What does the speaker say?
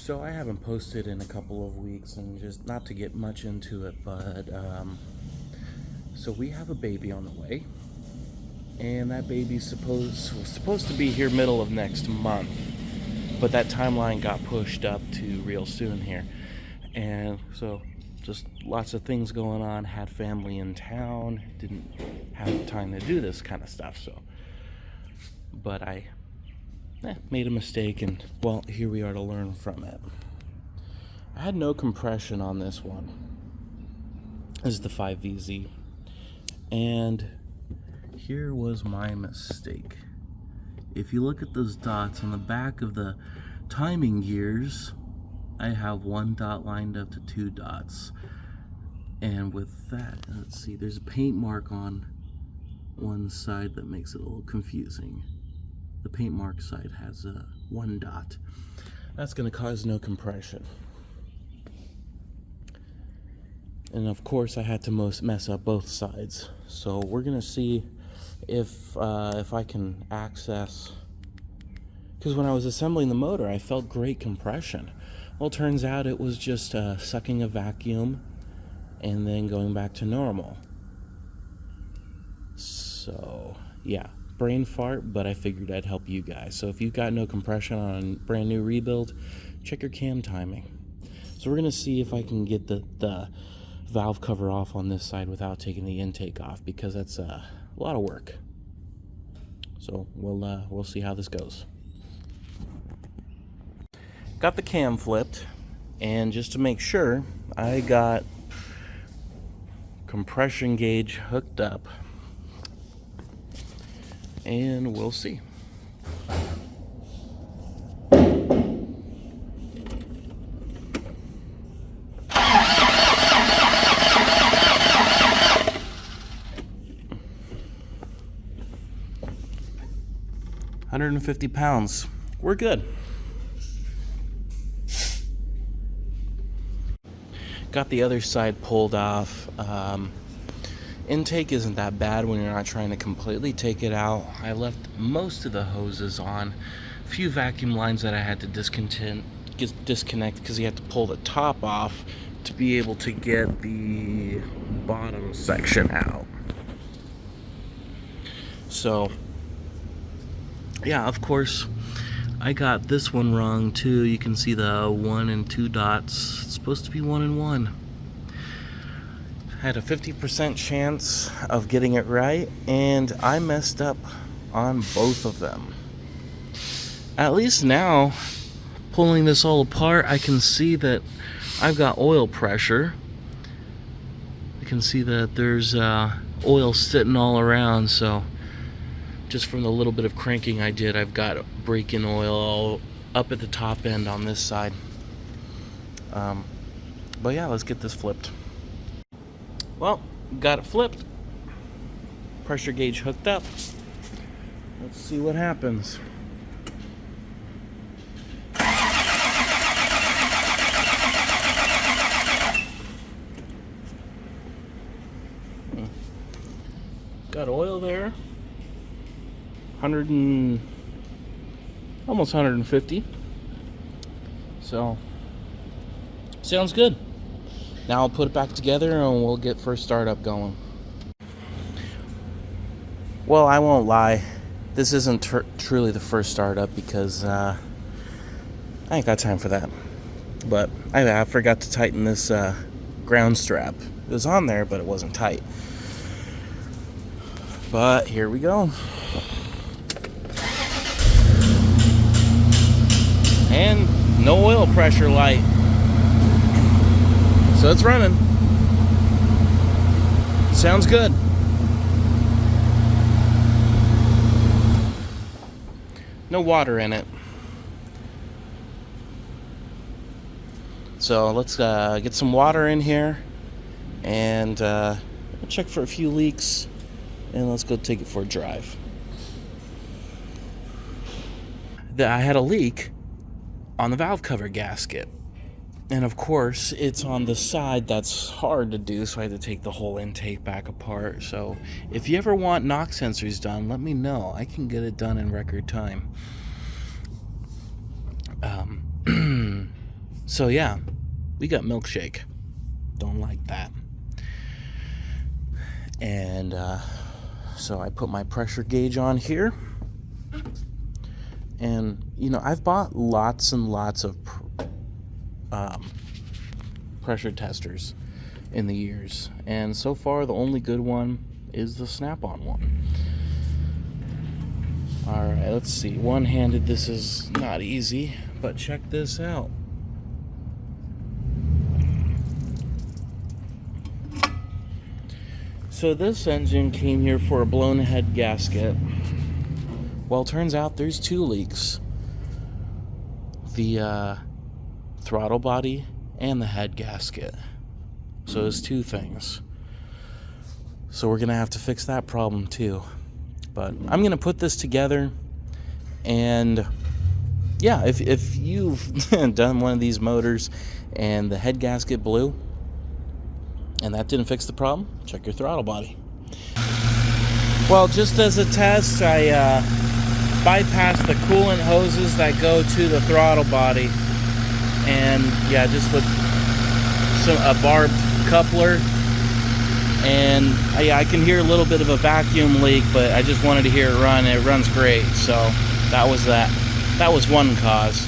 So I haven't posted in a couple of weeks, and just not to get much into it, but so we have a baby on the way, and that baby's was supposed to be here middle of next month, but that timeline got pushed up to real soon here, and so just lots of things going on. Had family in town, didn't have time to do this kind of stuff. So, but I made a mistake, and well, here we are to learn from it. I had no compression on this one. This is the 5VZ, and here was my mistake. If you look at those dots on the back of the timing gears, I have one dot lined up to two dots, and with that, let's see, there's a paint mark on one side that makes it a little confusing. The paint mark side has one dot. That's going to cause no compression. And of course I had to mess up both sides. So we're going to see if I can access, because when I was assembling the motor I felt great compression. Well, turns out it was just sucking a vacuum and then going back to normal. So yeah, brain fart, but I figured I'd help you guys. So if you've got no compression on a brand new rebuild, check your cam timing. So we're gonna see if I can get the valve cover off on this side without taking the intake off, because that's a lot of work. So we'll see how this goes. Got the cam flipped, and just to make sure, I got compression gauge hooked up, and we'll see. £150. We're good. Got the other side pulled off. Intake isn't that bad when you're not trying to completely take it out. I left most of the hoses on. A few vacuum lines that I had to disconnect because you have to pull the top off to be able to get the bottom section out. So yeah, of course I got this one wrong too. You can see the 1 and 2 dots. It's supposed to be 1 and 1. Had a 50% chance of getting it right, and I messed up on both of them. At least now, pulling this all apart, I can see that I've got oil pressure. You can see that there's oil sitting all around, so just from the little bit of cranking I did, I've got break-in oil all up at the top end on this side. But yeah, let's get this flipped. Well, got it flipped. Pressure gauge hooked up. Let's see what happens. Got oil there. Almost 150. So sounds good. Now I'll put it back together and we'll get first startup going. Well, I won't lie, this isn't truly the first startup because I ain't got time for that. But I forgot to tighten this ground strap. It was on there, but it wasn't tight. But here we go. And no oil pressure light. So it's running. Sounds good. No water in it. So let's get some water in here and check for a few leaks, and let's go take it for a drive. I had a leak on the valve cover gasket. And of course, it's on the side that's hard to do, so I had to take the whole intake back apart. So if you ever want knock sensors done, let me know. I can get it done in record time. So yeah, we got milkshake. Don't like that. And so I put my pressure gauge on here. And, you know, I've bought lots and lots of pressure testers in the years. And so far, the only good one is the Snap-on one. Alright, let's see. One-handed, this is not easy, but check this out. So this engine came here for a blown head gasket. Well, turns out there's two leaks. The throttle body and the head gasket. So there's two things. So we're going to have to fix that problem too. But I'm going to put this together. And yeah, if you've done one of these motors and the head gasket blew and that didn't fix the problem, check your throttle body. Well, just as a test, I bypassed the coolant hoses that go to the throttle body, and yeah, just with a barbed coupler, and yeah, I can hear a little bit of a vacuum leak, but I just wanted to hear it run, and it runs great. So that was one cause.